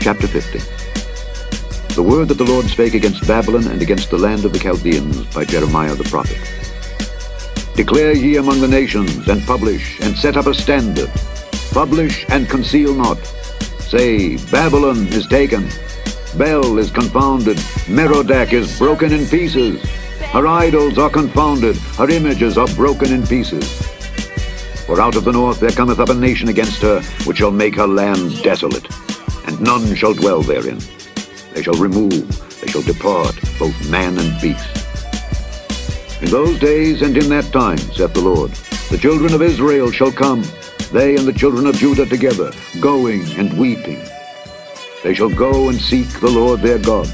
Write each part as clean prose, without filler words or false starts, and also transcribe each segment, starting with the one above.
chapter 50. The word that the Lord spake against Babylon and against the land of the Chaldeans by Jeremiah the prophet. Declare ye among the nations, and publish, and set up a standard. Publish and conceal not. Say, Babylon is taken. Bel is confounded. Merodach is broken in pieces. Her idols are confounded. Her images are broken in pieces. For out of the north there cometh up a nation against her, which shall make her land desolate, and none shall dwell therein. They shall remove, they shall depart, both man and beast. In those days and in that time, saith the Lord, the children of Israel shall come, they and the children of Judah together, going and weeping. They shall go and seek the Lord their God.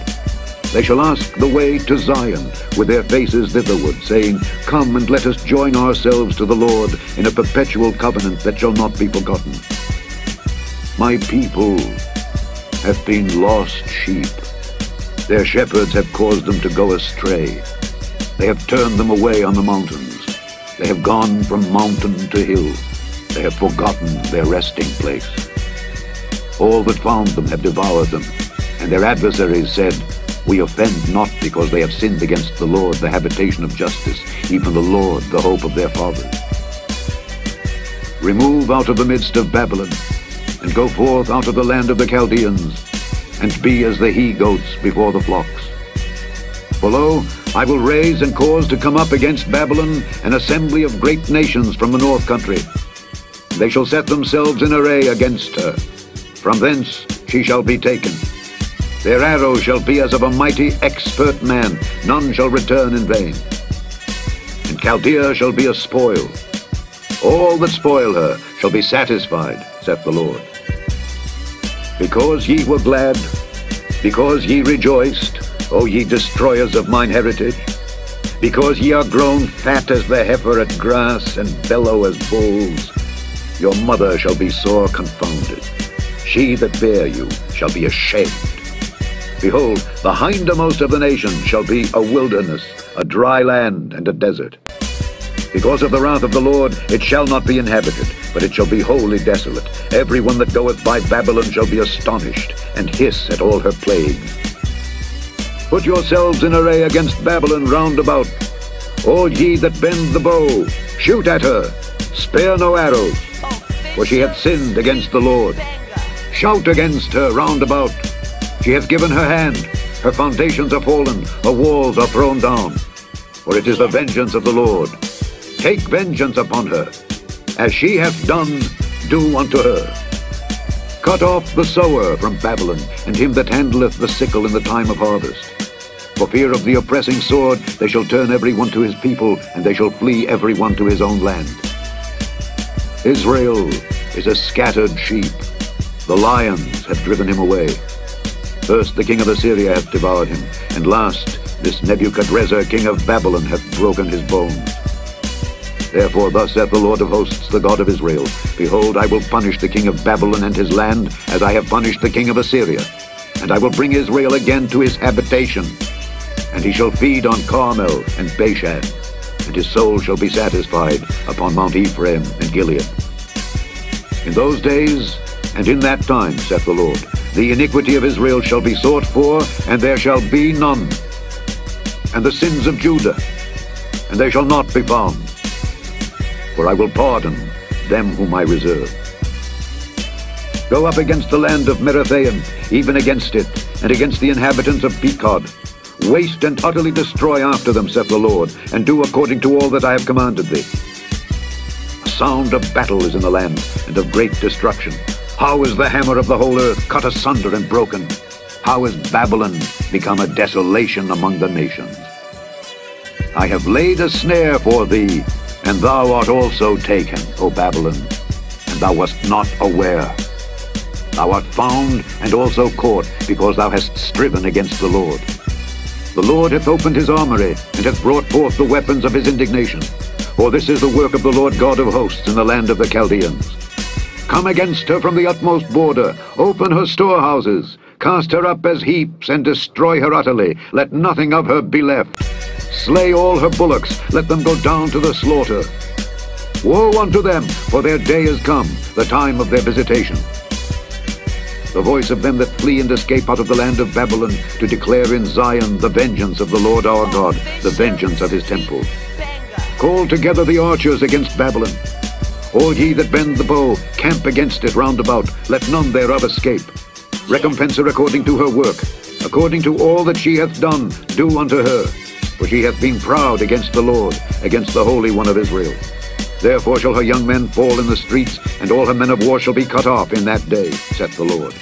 They shall ask the way to Zion, with their faces thitherward, saying, Come and let us join ourselves to the Lord in a perpetual covenant that shall not be forgotten. My people have been lost sheep. Their shepherds have caused them to go astray. They have turned them away on the mountains. They have gone from mountain to hill. They have forgotten their resting place. All that found them have devoured them, and their adversaries said, We offend not because they have sinned against the Lord, the habitation of justice, even the Lord, the hope of their fathers. Remove out of the midst of Babylon, and go forth out of the land of the Chaldeans, and be as the he-goats before the flocks. For lo, I will raise and cause to come up against Babylon an assembly of great nations from the north country. They shall set themselves in array against her. From thence she shall be taken. Their arrow shall be as of a mighty expert man. None shall return in vain. And Chaldea shall be a spoil. All that spoil her shall be satisfied, saith the Lord. Because ye were glad, because ye rejoiced, O ye destroyers of mine heritage, because ye are grown fat as the heifer at grass, and bellow as bulls, your mother shall be sore confounded. She that bare you shall be ashamed. Behold, the hindermost of the nations shall be a wilderness, a dry land, and a desert. Because of the wrath of the Lord it shall not be inhabited, but it shall be wholly desolate. Every one that goeth by Babylon shall be astonished, and hiss at all her plagues. Put yourselves in array against Babylon round about. All ye that bend the bow, shoot at her, spare no arrows, for she hath sinned against the Lord. Shout against her round about. She hath given her hand, her foundations are fallen, her walls are thrown down. For it is the vengeance of the Lord. Take vengeance upon her. As she hath done, do unto her. Cut off the sower from Babylon, and him that handleth the sickle in the time of harvest. For fear of the oppressing sword, they shall turn every one to his people, and they shall flee every one to his own land. Israel is a scattered sheep. The lions have driven him away. First the king of Assyria hath devoured him, and last this Nebuchadrezzar king of Babylon hath broken his bones. Therefore thus saith the Lord of hosts, the God of Israel, Behold, I will punish the king of Babylon and his land, as I have punished the king of Assyria. And I will bring Israel again to his habitation, and he shall feed on Carmel and Bashan, and his soul shall be satisfied upon Mount Ephraim and Gilead. In those days and in that time, saith the Lord, the iniquity of Israel shall be sought for, and there shall be none, and the sins of Judah, and they shall not be found. For I will pardon them whom I reserve. Go up against the land of Merathaim, even against it, and against the inhabitants of Pekod. Waste and utterly destroy after them, saith the Lord, and do according to all that I have commanded thee. A sound of battle is in the land, and of great destruction. How is the hammer of the whole earth cut asunder and broken? How is Babylon become a desolation among the nations? I have laid a snare for thee, and thou art also taken, O Babylon, and thou wast not aware. Thou art found and also caught, because thou hast striven against the Lord. The Lord hath opened his armory, and hath brought forth the weapons of his indignation. For this is the work of the Lord God of hosts in the land of the Chaldeans. Come against her from the utmost border, open her storehouses, cast her up as heaps, and destroy her utterly. Let nothing of her be left. Slay all her bullocks, let them go down to the slaughter. Woe unto them, for their day is come, the time of their visitation. the voice of them that flee and escape out of the land of Babylon, to declare in Zion the vengeance of the Lord our God, the vengeance of his temple. Call together the archers against Babylon. All ye that bend the bow, camp against it round about, let none thereof escape. Recompense her according to her work, according to all that she hath done, do unto her. For she hath been proud against the Lord, against the Holy One of Israel. Therefore shall her young men fall in the streets, and all her men of war shall be cut off in that day, saith the Lord.